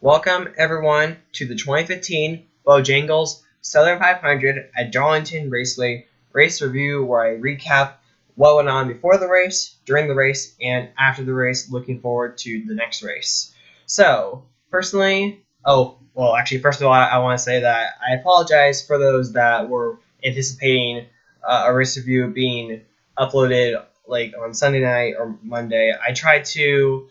Welcome, everyone, to the 2015 Bonjagles Southern 500 at Darlington Raceway race review, where I recap what went on before the race, during the race, and after the race, looking forward to the next race. So, personally, first of all, I want to say that I apologize for those that were anticipating a race review being uploaded like on Sunday night or Monday. I tried to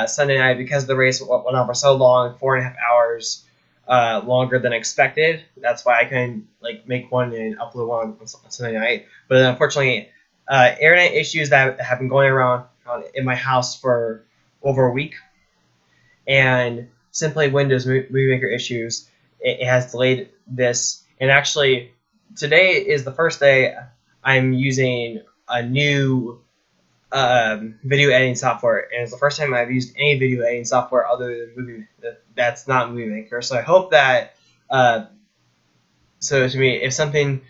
Sunday night because the race went on for so long, 4.5 hours longer than expected. That's why I couldn't make one and upload one on Sunday night. But then unfortunately, internet issues that have been going around in my house for over a week, and simply Windows Movie Maker issues, it has delayed this. And actually, today is the first day I'm using a new video editing software, and it's the first time I've used any video editing software other than that's not Movie Maker. So I hope that so to me, if something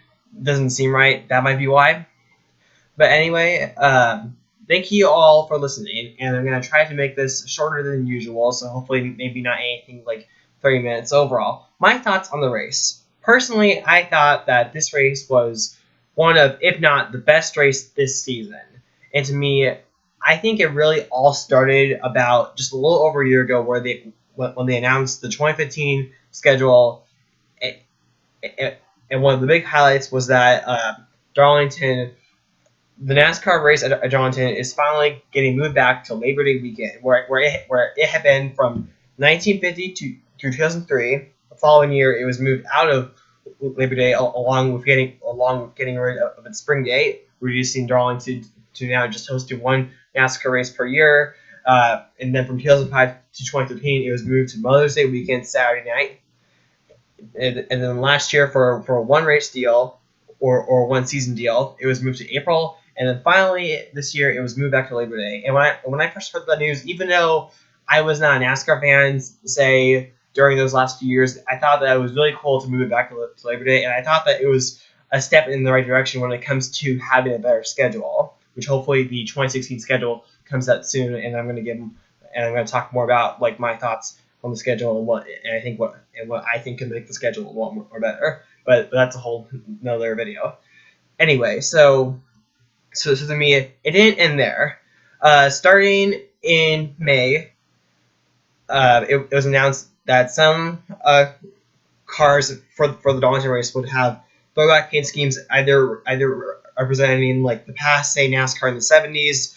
doesn't seem right, that might be why. But anyway, thank you all for listening, and I'm gonna try to make this shorter than usual, so hopefully maybe not anything like 30 minutes overall. My thoughts on the race. Personally, I thought that this race was one of, if not the best race this season. And to me, I think it really all started about just a little over a year ago, where when they announced the 2015 schedule. And one of the big highlights was that Darlington, the NASCAR race at Darlington, is finally getting moved back to Labor Day weekend, where it had been from 1950 to 2003. The following year, it was moved out of Labor Day, along with getting rid of its spring date, reducing Darlington to now just hosting one NASCAR race per year. And then from 2005 to 2013, it was moved to Mother's Day weekend, Saturday night. And then last year, for a one race deal or one season deal, it was moved to April. And then finally this year, it was moved back to Labor Day. And when I first heard the news, even though I was not a NASCAR fan, say during those last few years, I thought that it was really cool to move it back to Labor Day, and I thought that it was a step in the right direction when it comes to having a better schedule, which hopefully the 2016 schedule comes out soon, and I'm going to talk more about my thoughts on the schedule and what I think can make the schedule a lot more better. But that's a whole another video. Anyway, so to me, it didn't end there. Starting in May, it was announced that some cars for the Darlington race would have throwback paint schemes, either representing the past, say NASCAR in the 70s,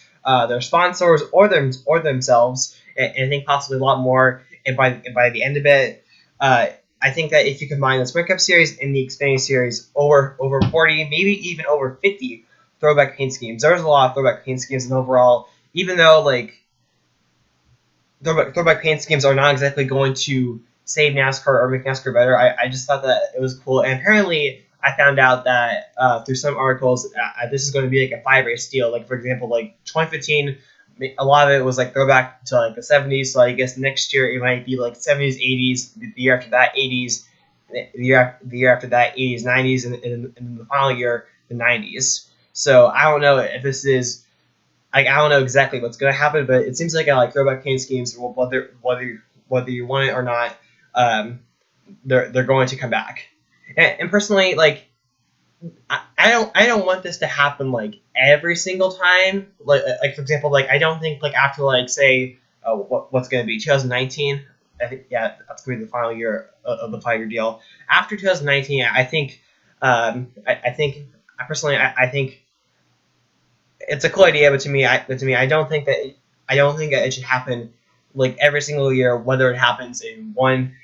their sponsors or themselves, and I think possibly a lot more. And by the end of it, I think that if you combine the Sprint Cup Series and the Xfinity Series, over 40, maybe even over 50 throwback paint schemes. There's a lot of throwback paint schemes, and overall, even though throwback paint schemes are not exactly going to save NASCAR or make NASCAR better, I just thought that it was cool. And apparently, I found out that through some articles, this is going to be a 5-race deal. For example, 2015, a lot of it was throwback to the 70s. So I guess next year it might be 70s, 80s. The year after that, 80s. The year after that, 80s, 90s, and then the final year, the 90s. So I don't know if this is. I don't know exactly what's going to happen, but it seems like throwback paint schemes, whether you want it or not, they're going to come back. And personally, I don't want this to happen every single time. For example, I don't think after say what's going to be 2019. I think that's going to be the final year of the 5-year deal. After 2019, I think I think it's a cool idea, but to me, I don't think that it should happen every single year, whether it happens in one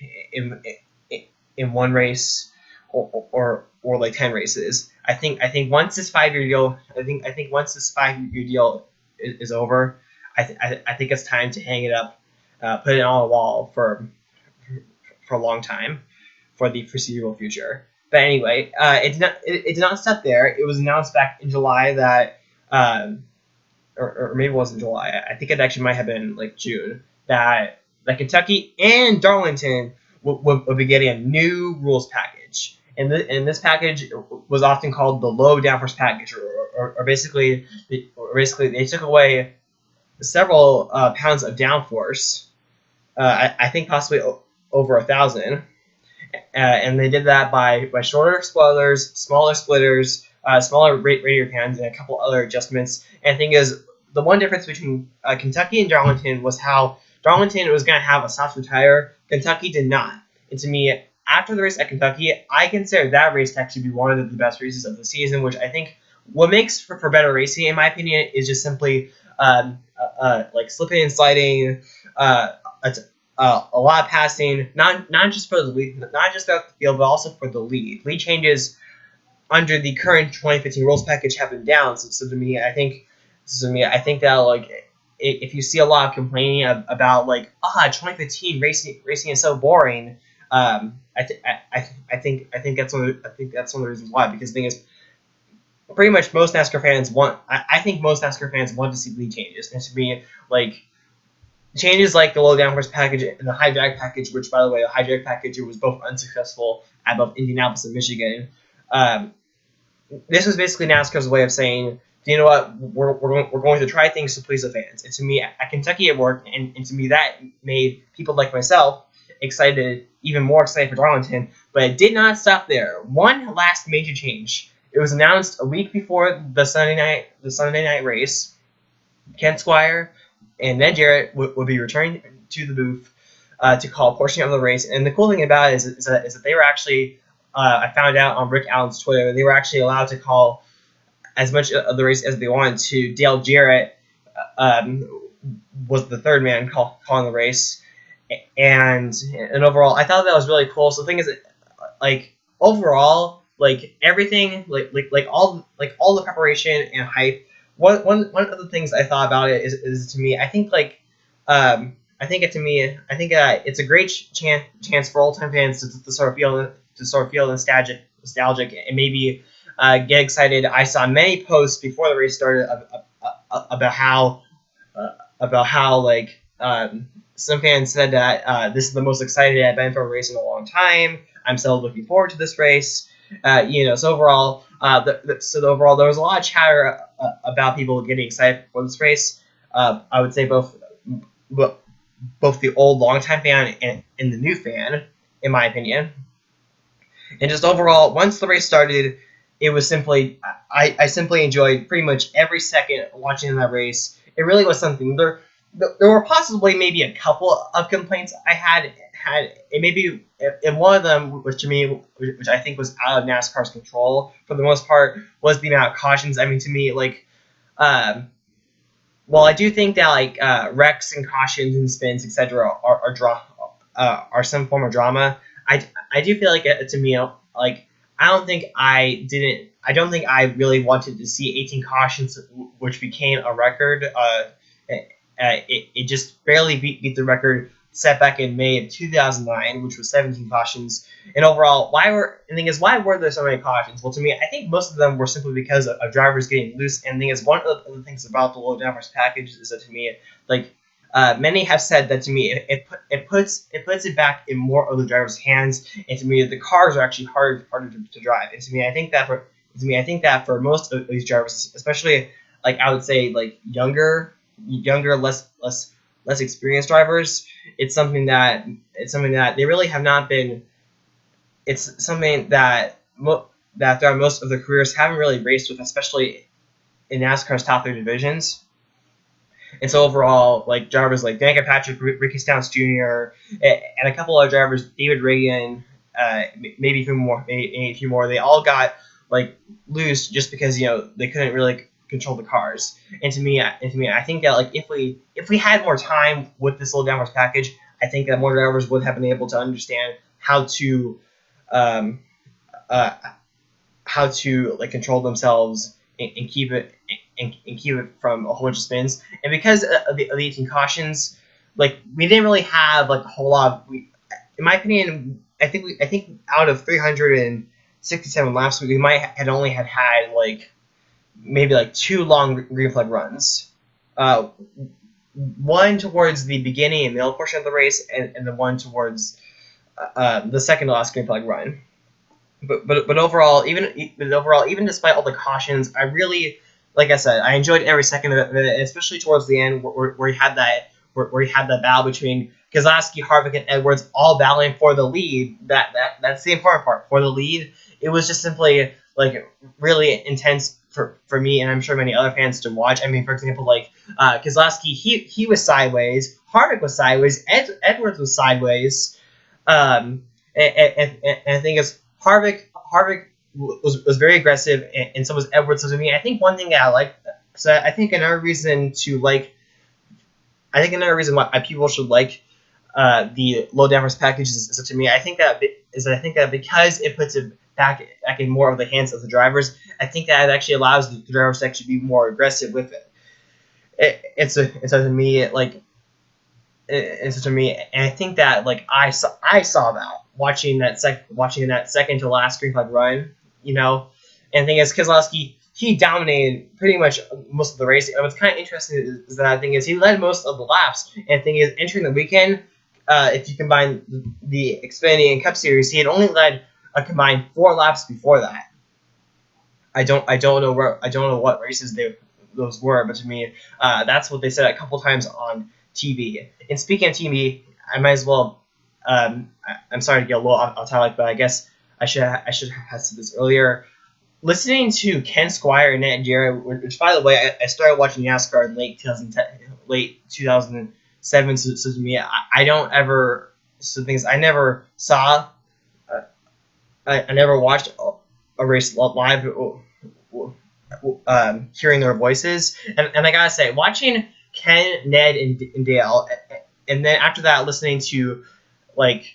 race or 10 races. I think once this 5-year deal, once this 5-year deal is over, I think it's time to hang it up, put it on a wall for a long time, for the foreseeable future. But anyway, it did not stop there. It was announced back in July that. Or maybe it wasn't July. I think it actually might have been June, that Kentucky and Darlington would be getting a new rules package, and this package was often called the low downforce package, or basically they took away several pounds of downforce I think possibly over 1,000. And they did that by shorter spoilers, smaller splitters, smaller radiator fans, and a couple other adjustments. And the thing is, the one difference between Kentucky and Darlington was how Darlington was going to have a softer tire. Kentucky did not. And to me, after the race at Kentucky, I consider that race to actually be one of the best races of the season, which I think what makes for better racing, in my opinion, is just simply like slipping and sliding, a lot of passing, not just for the lead, not just out the field, but also for the lead. Lead changes under the current 2015 rules package have been down. So to me, I think that like if you see a lot of complaining about like 2015 racing is so boring, I think that's one of the reasons why. Because the thing is, pretty much most NASCAR fans want. I think most NASCAR fans want to see lead changes, and to me, like changes like the low downforce package and the high drag package, which by the way, the high drag package was both unsuccessful at both Indianapolis and Michigan. This was basically NASCAR's way of saying, you know what, we're going to try things to please the fans. And to me, at Kentucky it worked, and to me that made people like myself even more excited for Darlington. But it did not stop there. One last major change. It was announced a week before the Sunday night race. Ken Squire and Ned Jarrett would be returning to the booth to call a portion of the race. And the cool thing about it is that they were actually, I found out on Rick Allen's Twitter, they were actually allowed to call as much of the race as they wanted to. Dale Jarrett was the third man calling the race. And overall, I thought that was really cool. So the thing is, like, overall, like, everything, like all the preparation and hype, one of the things I thought about it is to me, I think it's a great chance for old time fans to sort of feel nostalgic and maybe get excited. I saw many posts before the race started about how some fans said that this is the most excited I've been for a race in a long time. I'm still looking forward to this race. So overall, overall, there was a lot of chatter about people getting excited for this race. I would say both the old longtime fan and the new fan, in my opinion. And just overall, once the race started, it was simply I simply enjoyed pretty much every second watching that race. It really was something. There were possibly maybe a couple of complaints I had, and maybe and one of them, which I think was out of NASCAR's control for the most part, was the amount of cautions. I mean, to me, like, well, I do think that like wrecks and cautions and spins, etc., are some form of drama. I do feel like to me, like, I don't think I really wanted to see 18 cautions, which became a record. It just barely beat the record set back in May of 2009, which was 17 cautions. And overall, why were there so many cautions? Well, to me, I think most of them were simply because of drivers getting loose. And the thing is, one of the things about the low downforce package is that to me, like, many have said that to me, it puts it back in more of the driver's hands, and to me, the cars are actually harder to drive. And to me, I think that for most of these drivers, especially like I would say like younger, less experienced drivers, it's something that they really have not been. It's something that throughout most of their careers haven't really raced with, especially in NASCAR's top 3 divisions. And so overall, like drivers like Danica Patrick, Ricky Stenhouse Jr., and a couple other drivers, David Reagan, maybe a few more, they all got like loose just because they couldn't really control the cars. And to me, I think that like if we had more time with this low downforce package, I think that more drivers would have been able to understand how to like control themselves and keep it from a whole bunch of spins. And because of the 18 cautions, like we didn't really have like a whole lot. In my opinion, I think out of 367 laps, we might had only had like maybe like 2 long green flag runs. One towards the beginning and middle portion of the race, and the one towards the second to last green flag run. But overall, even despite all the cautions, I really, like I said, I enjoyed every second of it, especially towards the end where he had that battle between Keselowski, Harvick, and Edwards all battling for the lead. That's the important part. For the lead, it was just simply like really intense for me, and I'm sure many other fans to watch. I mean, for example, like Keselowski, he was sideways. Harvick was sideways. Edwards was sideways. And I think it's Harvick was very aggressive, and so was Edwards. So to me, I think one thing that I like. So I think another reason why people should like the low downforce package is to me. I think that because it puts it back in more of the hands of the drivers, I think that it actually allows the drivers to actually be more aggressive with it. It's to me like. It's to me, and I think that like I saw that watching that second to last green flag run, and the thing is, Keselowski, he dominated pretty much most of the race. And what's kind of interesting is that I think is he led most of the laps. And the thing is, entering the weekend, if you combine the Xfinity and Cup Series, he had only led a combined 4 laps before that. I don't know what races those were, but to me, that's what they said a couple times on TV. And speaking of TV, I might as well. I'm sorry to get a little off topic, but I guess I should have said this earlier. Listening to Ken Squire and Nat Jarrett, which by the way, I started watching NASCAR in late 2007. So to me, I don't ever. So things I never saw. I never watched a race live. Hearing their voices, and I gotta say, watching Ken, Ned, and Dale, and then after that, listening to like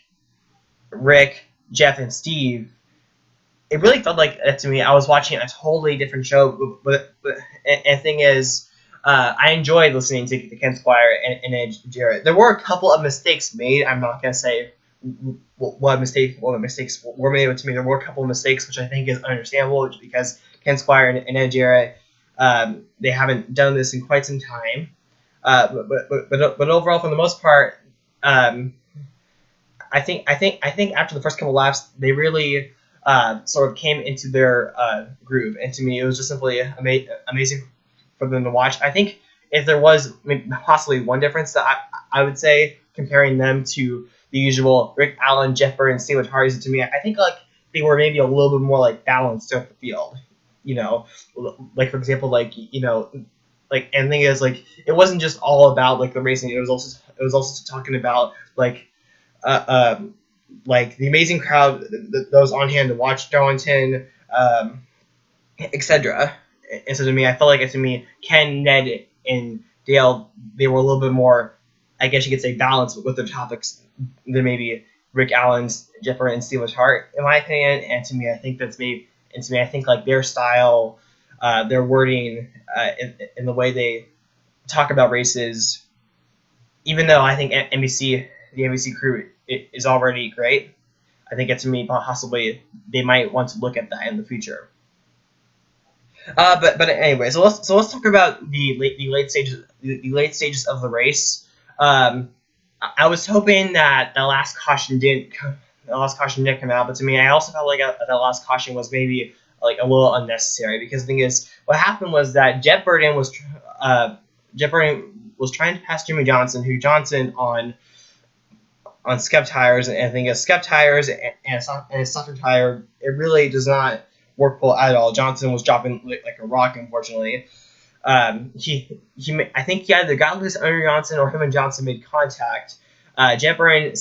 Rick, Jeff, and Steve, it really felt like to me I was watching a totally different show. But the thing is, I enjoyed listening to Ken Squire and Ed Jarrett. There were a couple of mistakes made. I'm not gonna say what mistakes were made, but to me there were a couple of mistakes which I think is understandable because Ken Squire and Ed Jarrett, they haven't done this in quite some time. But overall, for the most part, I think after the first couple laps, they really sort of came into their groove, and to me, it was just simply amazing for them to watch. I think if there was possibly one difference that I would say comparing them to the usual Rick Allen, Jeff Burton, and Steve Lataris, to me, I think like they were maybe a little bit more like balanced throughout the field. Like for example, like like, and the thing is, like, it wasn't just all about like the racing. It was also talking about like the amazing crowd that was on hand to watch Darlington, etc. And so to me, I felt like Ken, Ned, and Dale, they were a little bit more, I guess you could say, balanced with their topics than maybe Rick Allen's, Jeff Burton, and Steve Hart, in my opinion. And to me, I think I think like their style, their wording, in the way they talk about races, even though I think the NBC crew is already great, I think to me possibly they might want to look at that in the future. But anyway, so let's talk about the late stages of the race. I was hoping that the last caution didn't come out, but to me, I also felt like the last caution was maybe like a little unnecessary, because the thing is, what happened was that Jeff Burton was trying to pass Jimmy Johnson, on Skep tires, and I think Skep tires and a softer tire, it really does not work well at all. Johnson was dropping like a rock, unfortunately. I think he either got loose under Johnson or him and Johnson made contact. Jeff Burton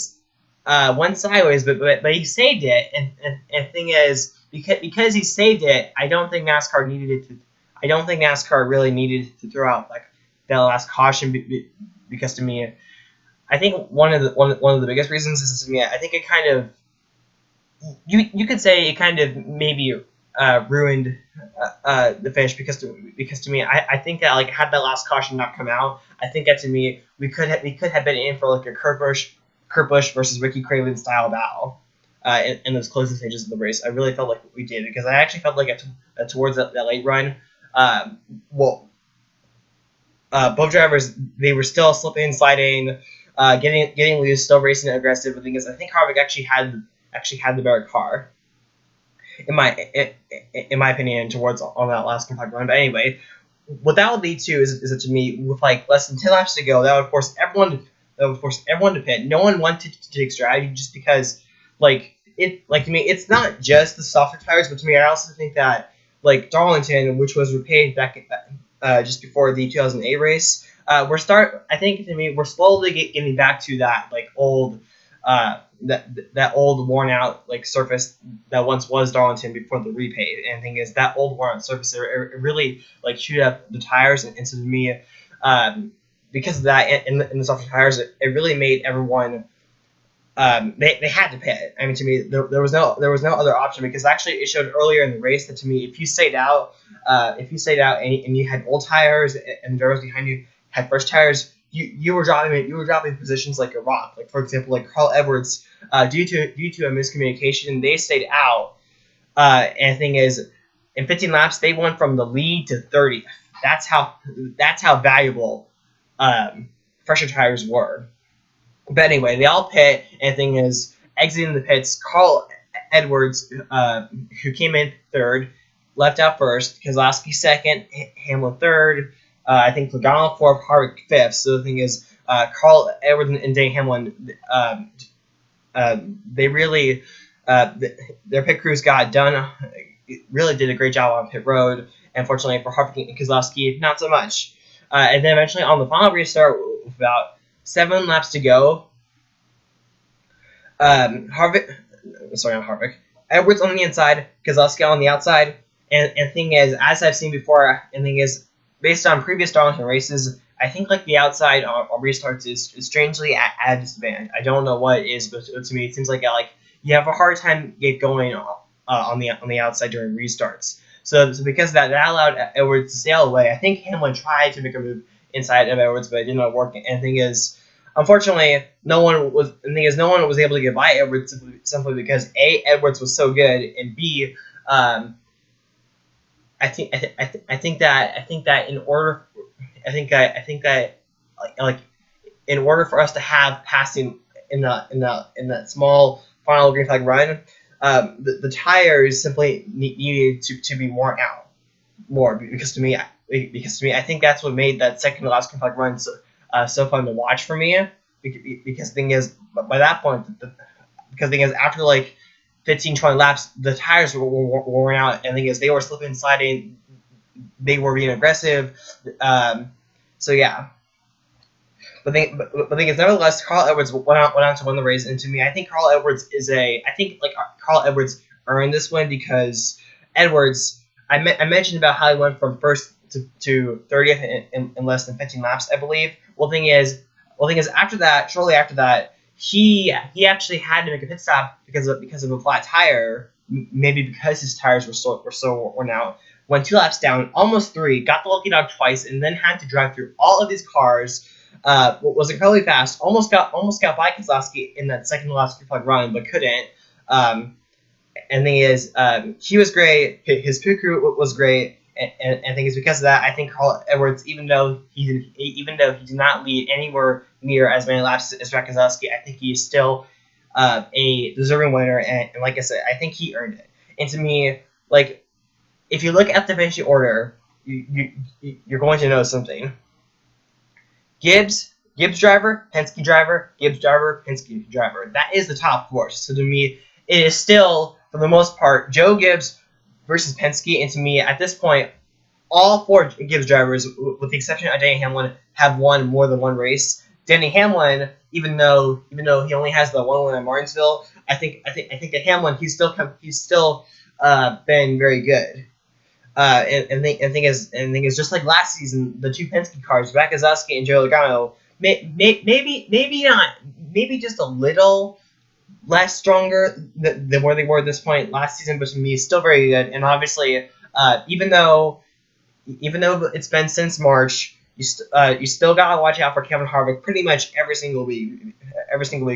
went sideways, but he saved it, and the thing is, because he saved it, I don't think NASCAR really needed to throw out like that last caution, because to me, I think one of the biggest reasons is, to me, I think it kind of, you could say it kind of maybe ruined the finish, because to me, I think that like had that last caution not come out, I think that to me we could have been in for like a Kurt Busch versus Ricky Craven style battle in those closing stages of the race. I really felt like we did, because I actually felt like towards that late run, both drivers, they were still slipping, sliding, getting loose, still racing aggressive. The thing is, I think Harvick actually had the better car, in my opinion, towards on that last compact run. But anyway, what that would lead to is to me, with like less than 10 laps to go, that would force everyone that would force everyone to pit. No one wanted to take strategy just because, to me, it's not just the softer tires, but to me, I also think that, Darlington, which was repaid back just before the 2008 race, we're slowly getting back to that, old, that old worn out surface that once was Darlington before the repave. And the thing is, that old worn out surface, it really chewed up the tires, and so to me, because of that, in the softer tires, it really made everyone, they had to pit. I mean, to me, there was no other option, because actually it showed earlier in the race that, to me, if you stayed out and you had old tires and the drivers behind you had fresh tires, you were dropping positions like a rock. Like, for example, Carl Edwards, due to a miscommunication, they stayed out. And the thing is, in 15 laps, they went from the lead to 30th. That's how valuable fresher tires were. But anyway, they all pit, and the thing is, exiting the pits, Carl Edwards, who came in third, left out first. Keselowski second, Hamlin third. I think Logano fourth, Harvick fifth. So the thing is, Carl Edwards and Denny Hamlin, they really, their pit crews got done. Really did a great job on pit road. Unfortunately for Harvick and Keselowski, not so much. And then eventually on the final restart, with about 7 laps to go, Edwards on the inside, Keselowski on the outside. And the thing is, as I've seen before, and the thing is, based on previous Darlington races, I think the outside on restarts is strangely at a disadvantage. I don't know what it is, but to me it seems like you have a hard time get going on the outside during restarts. So because of that allowed Edwards to sail away. I think Hamlin tried to make a move inside of Edwards, but it did not work. And the thing is, unfortunately, no one was able to get by Edwards simply because A, Edwards was so good, and B, I think that in order for us to have passing in that small final green flag run, the tires simply needed to be worn out more, because to me I think that's what made that second to last green flag run so fun to watch for me, because the thing is, by that point, after 15-20 laps, the tires were worn out, and the thing is, they were slipping, sliding, they were being aggressive. So yeah. But the thing is, nevertheless, Carl Edwards went on to win the race, and to me, I think Carl Edwards Carl Edwards earned this win, because Edwards, I mentioned about how he went from first to 30th in less than 15 laps, I believe. Well, the thing is, shortly after that, he actually had to make a pit stop because of a flat tire, maybe because his tires were so worn out. Went 2 laps down, almost 3, got the lucky dog twice, and then had to drive through all of these cars. Was incredibly fast. Almost got by Keselowski in that second to last green flag run, but couldn't. And the thing is, he was great. His pit crew was great. And I think it's because of that. I think Carl Edwards, even though he did not lead anywhere near as many laps as Jack Keselowski, I think he is still a deserving winner. And like I said, I think he earned it. And to me, if you look at the finishing order, you're going to know something. Gibbs driver, Penske driver, Gibbs driver, Penske driver. That is the top 4. So to me, it is still, for the most part, Joe Gibbs versus Penske. And to me, at this point, all 4 Gibbs drivers, with the exception of Denny Hamlin, have won more than one race. Denny Hamlin, even though he only has the one win at Martinsville, I think that Hamlin, he's still been very good. And the thing is, just like last season, the 2 Penske cars, Jack Keselowski and Joey Logano, maybe just a little less stronger than where they were at this point last season, but to me, still very good. And obviously, even though it's been since March, you still gotta watch out for Kevin Harvick pretty much every single week,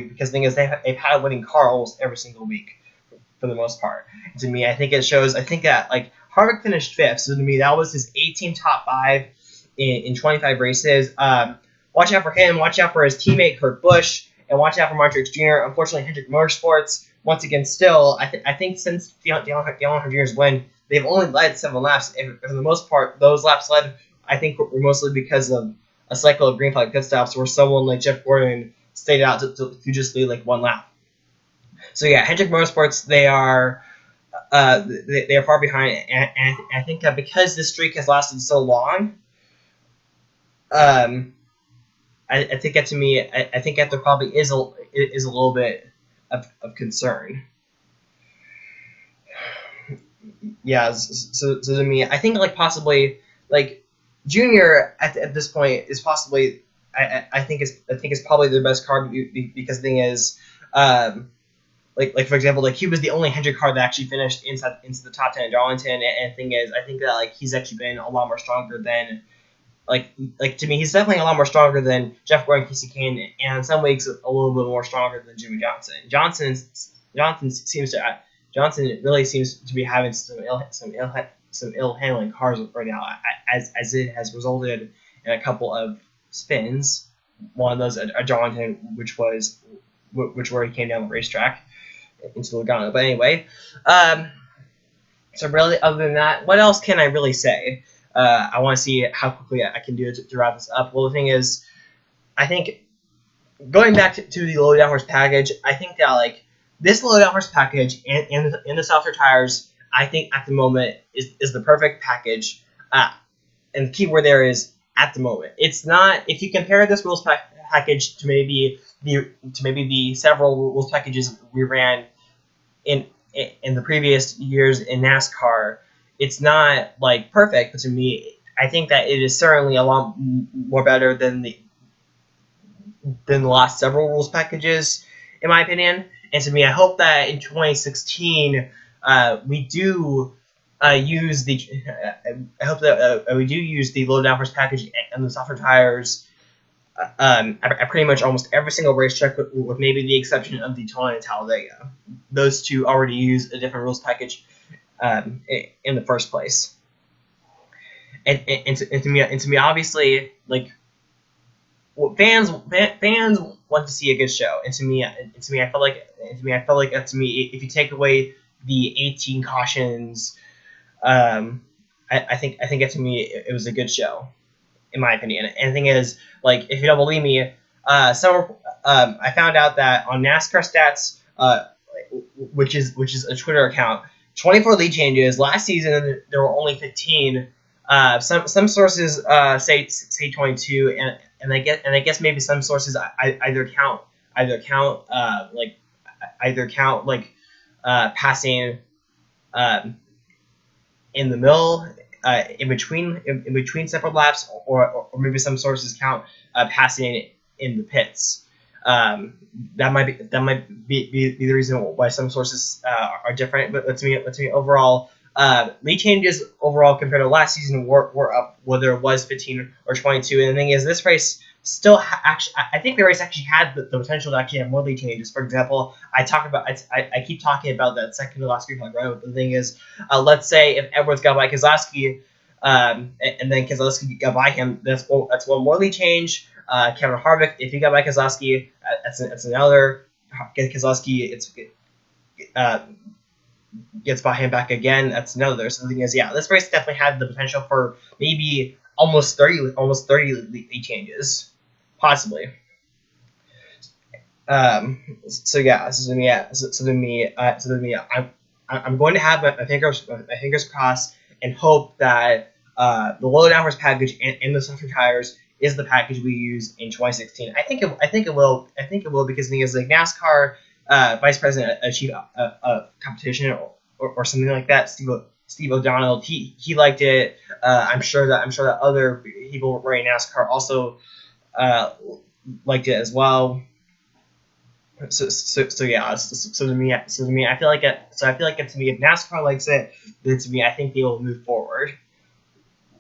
because the thing is, they've had a winning car almost every single week for the most part. And to me, I think it shows. I think that Harvick finished 5th, so to me, that was his 18 top 5 in 25 races. Watch out for him. Watch out for his teammate Kurt Busch, and watch out for Martrix Jr. Unfortunately, Hendrick Motorsports, once again, still, I think since Dale Jr.'s win, they've only led 7 laps, and for the most part, those laps led, I think, were mostly because of a cycle of green flag pit stops where someone like Jeff Gordon stayed out to just lead like one lap. So yeah, Hendrick Motorsports, they are far behind, and I think that because this streak has lasted so long, I think that to me, I think that there probably is a little bit of concern. Yeah, so to me, I think like possibly like Junior at this point is possibly I think is probably the best car because the thing is, like for example, like he was the only Hendrick car that actually finished into the top 10 at Darlington, and the thing is, I think that like he's actually been a lot more stronger than like to me, he's definitely a lot more stronger than Jeff Gordon, Casey Kane, and in some weeks a little bit more stronger than Jimmy Johnson. Johnson really seems to be having some ill handling cars right now, as it has resulted in a couple of spins. One of those at Darlington, which where he came down the racetrack into Logano. But anyway, so really, other than that, what else can I really say? I want to see how quickly I can do it to wrap this up. Well, the thing is, I think going back to the low downforce package, I think that like this low downforce package and the softer tires, I think at the moment is the perfect package. And the key word there is at the moment. It's not, if you compare this rules package to maybe the several rules packages we ran in the previous years in NASCAR, it's not like perfect, but to me, I think that it is certainly a lot more better than the last several rules packages, in my opinion. And to me, I hope that in 2016 we do use the. I hope that we do use the low downforce package and the softer tires at pretty much almost every single racetrack, with maybe the exception of Daytona and Talladega. Those two already use a different rules package in the first place. And to me, obviously, like fans want to see a good show, and to me, I felt like if you take away the 18 cautions, I think to me it was a good show, in my opinion. And the thing is, like, if you don't believe me, I found out that on NASCAR Stats, which is a Twitter account, 24 lead changes last season. There were only 15. Some sources say 22, and I guess maybe some sources either count passing in the middle, in between separate laps, or maybe some sources count passing in the pits. That might be the reason why some sources are different. But let's me overall, lead changes overall compared to last season were up, whether it was 15 or 22. And the thing is, this race still I think the race actually had the potential to actually have more lead changes. For example, I keep talking about that second to last green flag, right? But the thing is, let's say if Edwards got by Keselowski, and then Keselowski got by him, that's one more lead change. Kevin Harvick, if he got by Keselowski, that's another. Keselowski, gets by him back again, that's another. So the thing is, yeah, this race definitely had the potential for maybe almost 30 lead changes, possibly. So yeah, so to me, I'm going to have my fingers crossed and hope that the low downforce package and the softer tires is the package we use in 2016. I think it will because the thing is, like, NASCAR vice president of chief competition or something like that, Steve O'Donnell, he liked it. I'm sure that other people running NASCAR also liked it as well. So yeah. So to me, I feel like to me, if NASCAR likes it, then to me, I think they will move forward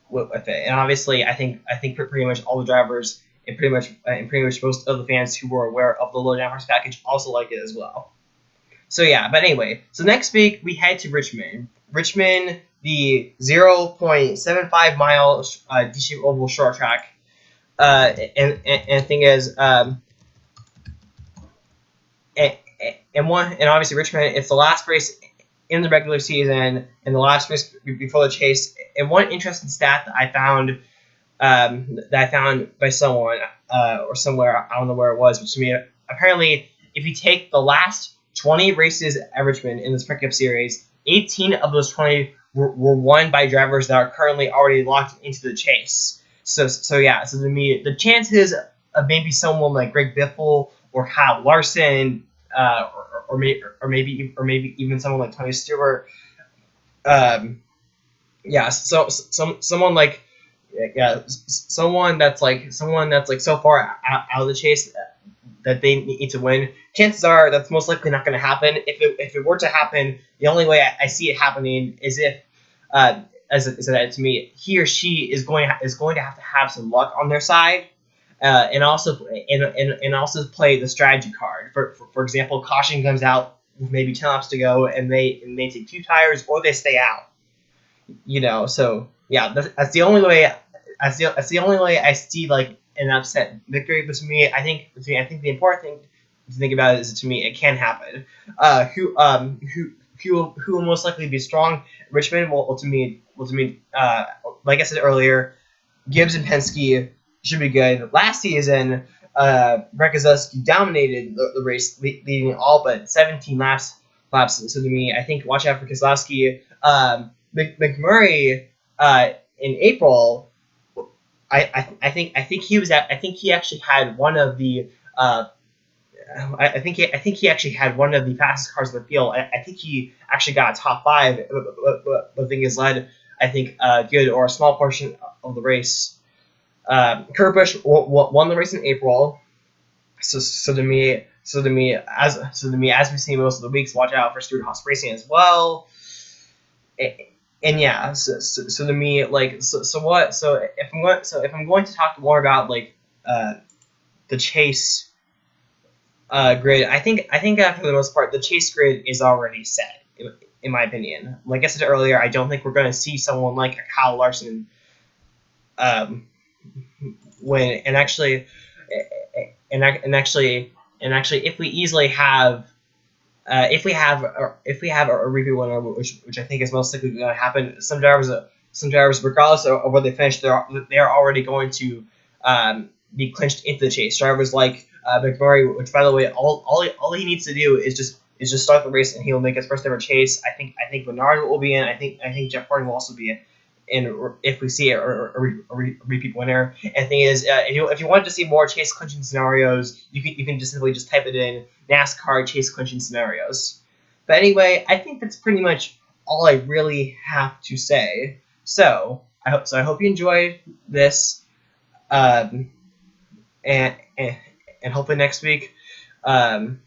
with it. And obviously, I think pretty much all the drivers and pretty much most of the fans who were aware of the low downforce package also like it as well. So yeah, but anyway, so next week we head to Richmond. Richmond, the 0.75 mile D-shaped oval short track. And the thing is, and obviously Richmond, it's the last race in the regular season and the last race before the chase. And one interesting stat that I found that I found by someone or somewhere. I don't know where it was, but to me, apparently, if you take the last 20 races at Richmond in the Sprint Cup Series, 18 of those 20 were won by drivers that are currently already locked into the chase. So to me, the chances of maybe someone like Greg Biffle or Kyle Larson, or maybe even someone like Tony Stewart, someone like someone that's like so far out of the chase that they need to win. Chances are that's most likely not going to happen. If it were to happen, the only way I see it happening is if, to me, he or she is going to have some luck on their side, and also play the strategy card. For example, caution comes out with maybe 10 laps to go, and they take 2 tires or they stay out. So yeah, that's the only way. That's the only way I see like an upset victory. But to me, I think the important thing to think about is, to me, it can happen. Who will most likely be strong? Richmond will to me, like I said earlier, Gibbs and Penske should be good. Last season, Brett Keselowski dominated the race, leading all but 17 laps. So to me, I think watch out for Keselowski. McMurray in April, I think he actually had one of the I think he actually had one of the fastest cars in the field. I think he actually got a top 5, but the thing is, led I think good or a small portion of the race. Kurt Busch won the race in April. So to me, as we see most of the weeks, watch out for Stewart-Haas Racing as well. And yeah, so to me, like, if I'm going to talk more about like the chase grid, I think for the most part the chase grid is already set, in my opinion. Like I said earlier, I don't think we're going to see someone like a Kyle Larson win. And actually, if we easily have. If we have a repeat winner, which I think is most likely going to happen, some drivers, regardless of where they finish, they are already going to be clinched into the chase. Drivers like McMurray, which, by the way, all he needs to do is just start the race and he will make his first ever chase. I think Bernard will be in. I think Jeff Gordon will also be in. And if we see a repeat winner. And the thing is, if you want to see more chase clinching scenarios, you can just simply type it in NASCAR chase clinching scenarios. But anyway, I think that's pretty much all I really have to say. So I hope you enjoyed this, and hopefully next week, and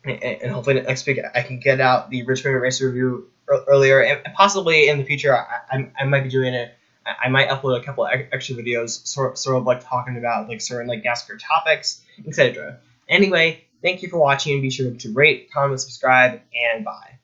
hopefully next week I can get out the Richmond race review earlier, and possibly in the future I might be doing it. I might upload a couple extra videos, sort of like talking about like certain like NASCAR topics, etc. Anyway, thank you for watching. Be sure to rate, comment, subscribe, and bye.